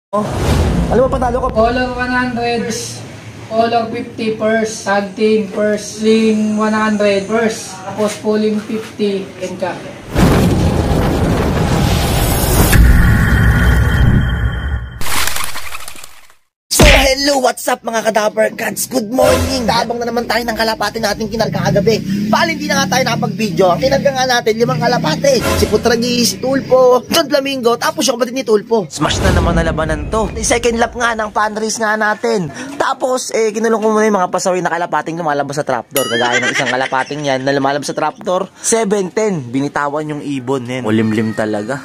Oh, alam mo panalo ko? Color 100, color 50 first, tag team first, sling 100 first, tapos pulling 50, and ka. Hello, what's up mga Kadaver Gods? Good morning! Tabang na naman tayo ng kalapate natin kinarga kagabi. Bali, hindi na nga tayo nakapag-video. Ang kinarga nga natin, 5 kalapate. Si Putragi, si Tulpo, John Flamingo, tapos yung kapatid ni Tulpo. Smash na naman na labanan to. Second lap nga ng fan race nga natin. Tapos, kinulong ko muna yung mga pasaway na kalapating lumalabas sa trapdoor. Kagaya ng isang kalapating yan na lumalabas sa trapdoor. 7-10, binitawan yung ibon. Mulimlim talaga.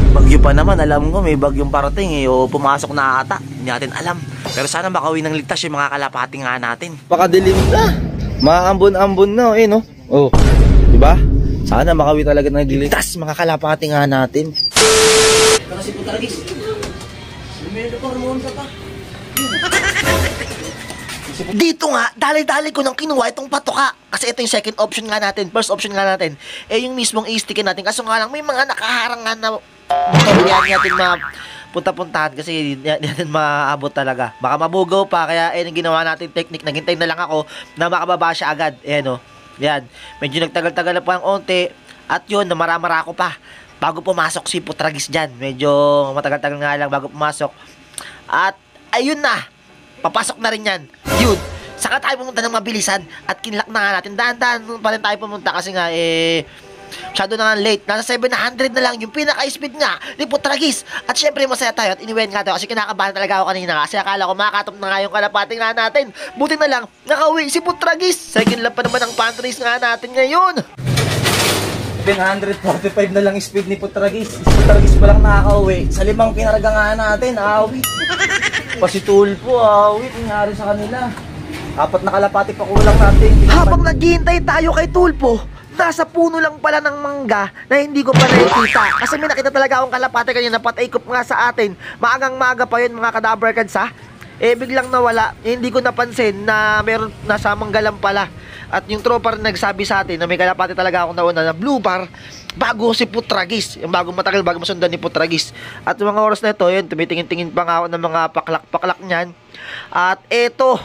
Bagyo pa naman, alam ko may bagyong parating o pumasok na ata. Hindi natin alam. Pero sana makauwi ng ligtas yung mga kalapati nga natin. Pakadilim na. Maambon-ambon na no. Oh, di ba? Sana makauwi talaga ng ligtas mga kalapati nga natin. Pero si Putaragis. Dito nga, dali-dali ko nang kinuha itong patoka. Kasi ito yung second option nga natin. First option nga natin. Yung mismong i-stickin natin. Kaso nga lang, may mga nakaharang nga na motor yan natin punta-puntahan kasi hindi natin maabot talaga. Baka mabugaw pa, kaya yung ginawa natin technique, naghintay na lang ako na makababa siya agad. Yan. Medyo nagtagal-tagal na pa ang onte. At yun, namara-mara ako pa bago pumasok si Putragis dyan. Medyo matagal-tagal nga lang bago pumasok. At ayun na, papasok na rin yan. Yun, saka tayo pumunta ng mabilisan at kinlock na nga natin. Dahan-dahan pa rin tayo pumunta kasi nga masyado na nga late. Nasa 700 na lang yung pinaka-speed nga ni Putragis. At syempre masaya tayo at iniwen nga tayo kasi kinakabahan talaga ako kanina kasi akala ko makakatop na nga yung kalapating nga natin. Buti na lang, nakauwi si Putragis. Second lap pa naman ang fan race nga natin ngayon. 745 na lang speed ni Putragis. Si Putragis pa lang nakakauwi. Sa 5 kinarga nga natin, awi. Pasitulpo, awi. Nangyari sa kanila. 4 na kalapati pa kulang natin. Habang naghihintay tayo kay Tulpo, nasa puno lang pala ng mangga na hindi ko pa nakikita. Kasi may nakita talaga akong kalapate kanina, pataikop nga sa atin. Maagang-maaga pa yun mga Kadaver Gods ha. Biglang nawala. Hindi ko napansin na meron nasa manggalang pala. At yung tropa rin nagsabi sa atin na may kalapate talaga akong nauna na blue bar bago si Putragis. Yung bagong matagal, bago masundan ni Putragis. At yung mga oras na ito, yun, tumitingin-tingin pa nga ako ng mga paklak-paklak niyan. At eto,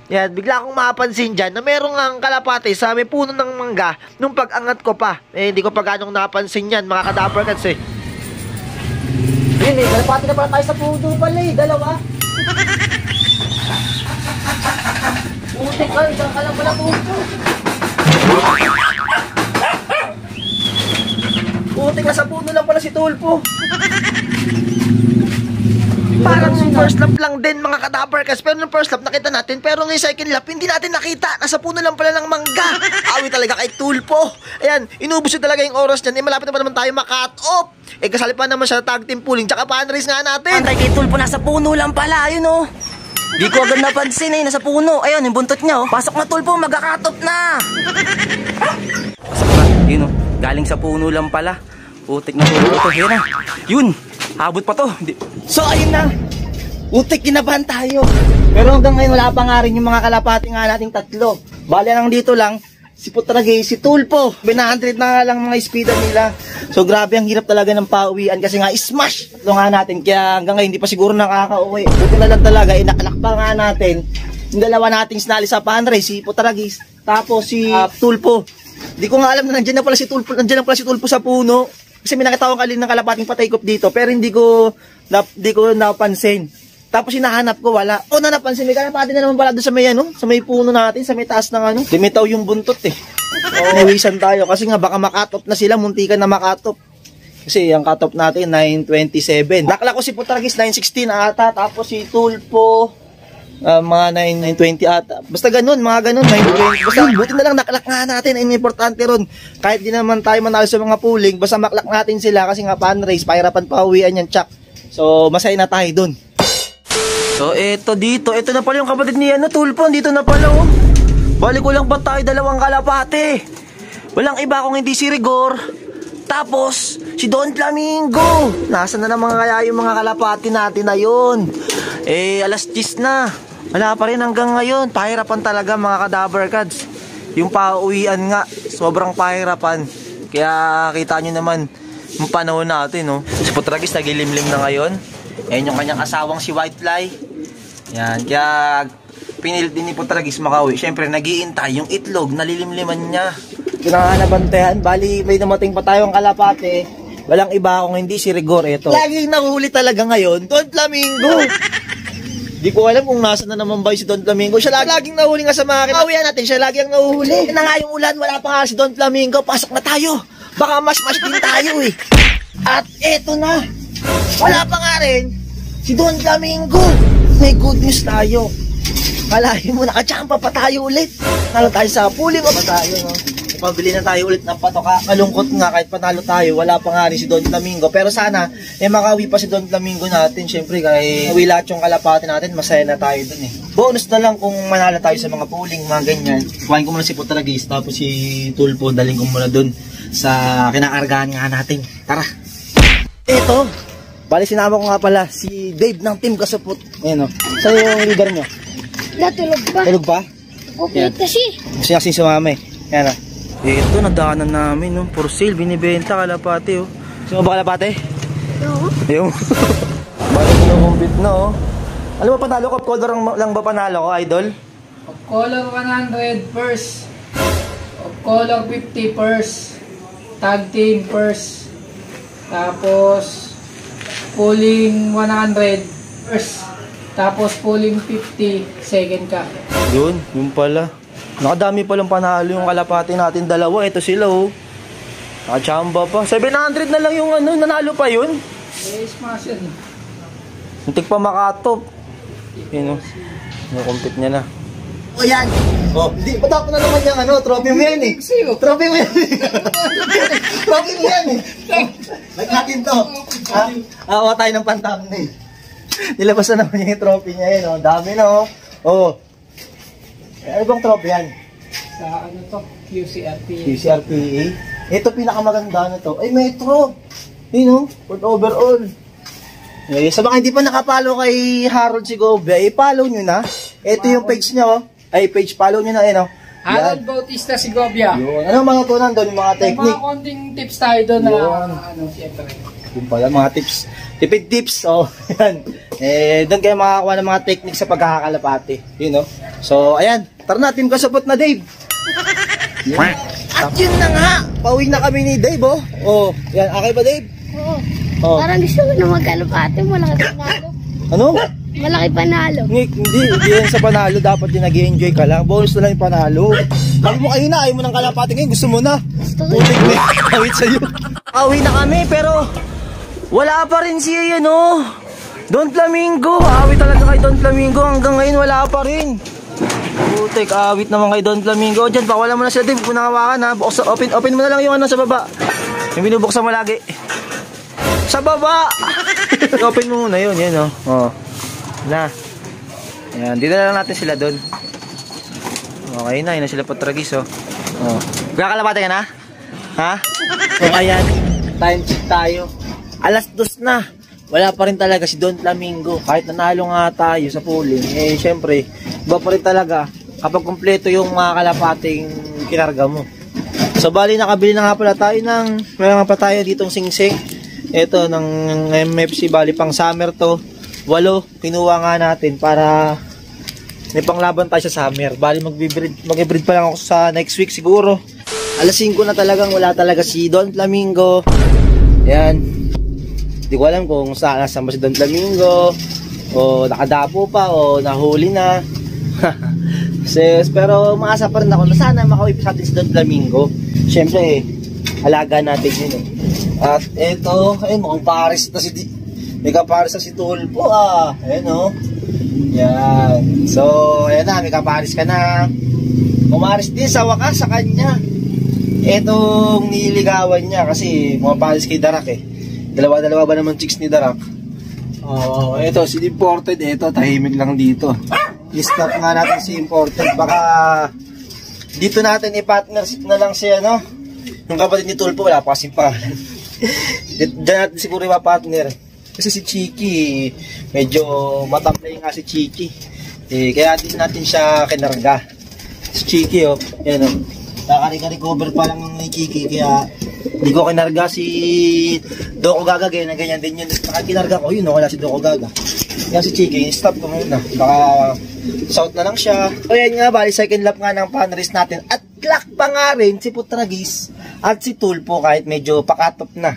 yan, bigla akong mapansin dyan na merong ang kalapate sa may puno ng mangga nung pag-angat ko pa. Hindi ko pa ganong napansin yan, mga Kadaver Gods Yun kalapate na pala tayo sa puno pala dalawa. Putik ka, isang ka lang pala puno. Putik na sa puno lang pala si Tulpo. Parang yung first lap lang din mga Kadaver Gods. Pero yung first lap nakita natin. Pero yung second lap hindi natin nakita. Nasa puno lang pala ng mangga. Awi talaga kay Tulpo. Ayan, inubos yun talaga yung oras niyan. Malapit na pa naman tayo makat off. Kasali pa naman siya tag team pooling. Tsaka fan race nga natin. Antay kay Tulpo, nasa puno lang pala. Ayun Di ko agad napansin nasa puno. Ayun, yung buntot niya Pasok na Tulpo, magkakatop na. Pasok na, yun galing sa puno lang pala. Putik na Tulpo to. Yun yun. Abot pa to. So ayun na. Utik, kinabahan tayo. Pero hanggang ngayon wala pa nga rin yung mga kalapati nga nating tatlo. Bale lang dito lang si Putragis, si Tulpo. 900 na nga lang mga speedan nila. So grabe, ang hirap talaga ng pauwian kasi nga smash. Tatlo nga natin. Kaya hanggang ngayon hindi pa siguro nakakauwi. Buti na lang talaga, nakalakpa nga natin yung dalawa nating sinali sa fan race, si Putragis, tapos si Tulpo. Hindi ko nga alam na nandiyan na pala si Tulpo. Nandiyan na pala si Tulpo sa puno. Kasi may nakita akong kalin ng kalapating pataykop dito. Pero hindi ko napansin. Tapos hinahanap ko, wala. Napansin. May kalapati na naman pala doon sa may sa may puno natin, sa may taas ng Dimitaw yung buntot Nawisan tayo. Kasi nga baka makatop na sila. Muntikan na makatop. Kasi ang katop natin, 927. Nakla ko si Putragis, 916 ata. Tapos si Tulpo, mga 920 ata. Basta ganun, mga ganun, 920. Basta buti na lang naklak nga natin. Ang importante ron. Kahit di naman tayo manalo sa mga pooling, basta maklak natin sila kasi nga fan race, pahirapan pa uwian yan, tsak. So, masaya na tayo dun. So, ito na pala yung kapatid ni Tulpo. Dito na pala Balik ko lang ba tayo dalawang kalapate? Walang iba kung hindi si Rigor. Tapos, si Don Flamingo. Nasaan na naman kaya yung mga kalapati natin na yun? Alas 10 na. Wala pa rin hanggang ngayon. Pahirapan talaga mga Kadaver Gods. Yung pauwian nga, sobrang pahirapan. Kaya kita nyo naman yung panahon natin Si Putragis nagilimlim na ngayon. Ayan yung kanyang asawang si Whitefly. Yan, kaya pinilit din ni Putragis makauwi. Siyempre, nag-iintay yung itlog, nalilimliman niya. Kinakanabantayan, bali may namating pa tayong kalapate. Walang iba kung hindi si Rigor, ito. Laging nahuli talaga ngayon, Don Flamingo. Di ko alam kung nasa na naman ba si Don Flamingo. Siya laging nahuli nga sa mga kinawian natin, siya lagi ang nahuhuli. Na nga yung ulan, wala pa nga si Don Flamingo. Pasok na tayo. Baka mas din tayo eh. At eto na. Wala pa nga rin si Don Flamingo. May good news tayo. Kalahin mo, nakachampa pa tayo ulit. Nalo tayo sa puli pa tayo, no? Ipabili na tayo ulit ng patoka. Malungkot nga kahit panalo tayo, wala pa nga rin si Don Flamingo. Pero sana, makawi pa si Don Flamingo natin. Siyempre, kahit mawi lahat yung kalapate natin, masaya na tayo dun eh. Bonus na lang kung manalo tayo sa mga puling, mga ganyan. Kuhain ko muna si Putragis, tapos si Tulpo, daling ko muna dun sa kinakargahan nga natin. Tara! Eto! Bali, sinama ko nga pala si Dave ng Team Kasupot. Ayan o. Saan yung leader nyo? Natulog pa. Tulog pa? Okay kasi. Gusto niya kasi sumama eh. Yan o. Ito, nadaanan namin no. For sale, binibenta kalapate oh. Gusto mo ba kalapate? Oo. Yung. Bali ko na kumpit na oh. Alam mo panalo ko? Color lang ba panalo ko, idol? Of color 100 first. Of color 50 first. Tag team first. Tapos pulling 100 first. Tapos pulling 50 second ka. Yun pala. Nakadami palang panalo yung kalapati natin dalawa. Ito sila oh. Nakachamba pa. 700 na lang yung ano, nanalo pa yun. Eh, smash yan. Muntik pa makatop. Yun oh. Nakumpit niya na. O yan. Oh, hindi. Ba't ako na naman yung ano, trophy mo yan eh. Trophy mo yan eh. Trophy mo yan eh. Nagkatin to. Awa tayo ng pan-thumbnail. Nilabas na naman yung trophy niya yun oh. Dami na oh. Oh. Ano bang trophy yan? Sa ano to? QCRPA. QCRPA. Ito pinakamaganda na to. Ay, Metro. Yun oh. World overall. Eh, sa mga hindi pa nakapalo kay Harold Segovia, i-follow nyo na. Ito yung page niya oh. Ay, page follow nyo na yun oh. Harold Bautista Segovia. Yun. Ano mga tunan doon? Yung mga technique? Mga konting tips tayo doon na ano, siyempre. Yung pala, mga tips. Tipid tips. Oh, yan. Eh, doon kayo makakakuha ng mga technique sa pagkakakalapati. Yun, no? So, ayan. Tara na, Team Kasupot na, Dave. Yan. At yun na nga. Pauwi na kami ni Dave, oh. Oh, yan. Okay ba, Dave? Oo. Oh. Parang gusto ko na magkalapate. Malaki panalo. Ano? Malaki panalo. Hindi yan sa panalo. Dapat din nag-enjoy ka lang. Bonus na lang yung panalo. Sabi mo kayo na, ayaw mo ng kalapati ngayon. Gusto mo na. Gusto ko. Putik na kawit sa'yo. Pauwi na kami, pero wala pa rin siya, ano, Don Flamingo. Awit talaga kay Don Flamingo. Hanggang ngayon wala pa rin. Putik, awit naman kay Don Flamingo. Diyan, wala mo na sila, Dave. Kung nakawakan ha. Open mo na lang yung ano sa baba. Yung binubuksan mo lagi. Sa baba. Open mo muna yun. Yan o. Oh. Na. Yan. Dito na lang natin sila doon. Okay na. Yun na sila Putragis oh. Oh. Kakalapate ka na? Ha? So ayan. Time check tayo. 2:00 na. Wala pa rin talaga si Don Flamingo. Kahit nanalo nga tayo sa pooling. Eh syempre. Iba pa rin talaga kapag kumpleto yung mga kalapating kinarga mo. So bali nakabili na nga pala tayo ng meron pa tayo ditong singsing. Ito ng MFC bali pang summer to. 8 kinuha nga natin para may panglaban tayo sa summer. Bali mag-breed pa lang ako sa next week siguro. 5:00 na talagang wala talaga si Don Flamingo. Yan. Hindi ko alam kung saan ba si Don Flamingo o nakadapo pa o nahuli na. Pero maasa pa rin ako na sana makauwi pa sa atin si Don Flamingo. Siyempre alaga natin yun eh. At eto, ayun, mukhang pares na si may kapares na si Tulpo ah. Ayun oh. Yan. So, ayan na, may kapares ka na. Umaris din sa wakas sa kanya. Etong niligawan niya kasi pumapares kay Darak eh. Dalawa-dalawa ba naman chicks ni Darak? Oh, eto si Imported, eto tahimik lang dito. I-stop nga natin si Imported. Baka dito natin i-partnership na lang siya, no? Yung kapatid ni Tulpo, wala pa kasing pangalan. Diyan natin siguro ipa-partner. Kasi si Chiki, medyo mataplay nga si Chiki. Eh, kaya din natin siya kinarga. Si Chiki, oh. Yan, oh. Nakaka-recover pa lang ni Chiki, kaya Hindi ko kinarga si Doko Gaga, ganyan din yun. Nakakinarga ko, yun, wala si Doko Gaga. Yan si Chiki, stop ko muna. Baka south na lang siya. O yan nga, bali second lap nga ng panrace natin. At clock pa nga rin si Putragis at si Tulpo kahit medyo pakatop na.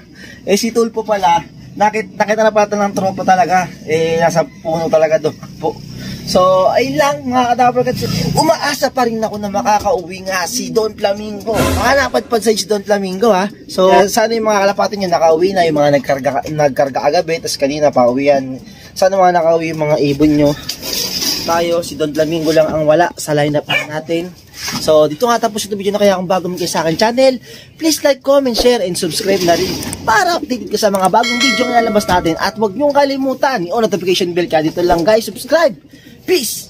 Si Tulpo pala, nakita na pala ng tropa talaga. Nasa puno talaga doon po. So, ay lang mga kadaper kasi umaasa pa rin ako na makakauwi nga si Don Flamingo. Nakanapadpad sa si Don Flamingo ha. So, sana yung mga kalapatin nyo nakauwi na, yung mga nagkarga agabi, tapos kanina pa uwian. Sana mga nakauwi yung mga ibon nyo. Tayo, si Don Flamingo lang ang wala sa lineup natin. So, dito nga tapos ito video na, kaya kung bago kayo sa akin channel, please like, comment, share, and subscribe na rin para updated ka sa mga bagong video na lalabas natin. At huwag niyong kalimutan, i-on notification bell ka dito lang guys, subscribe. Peace!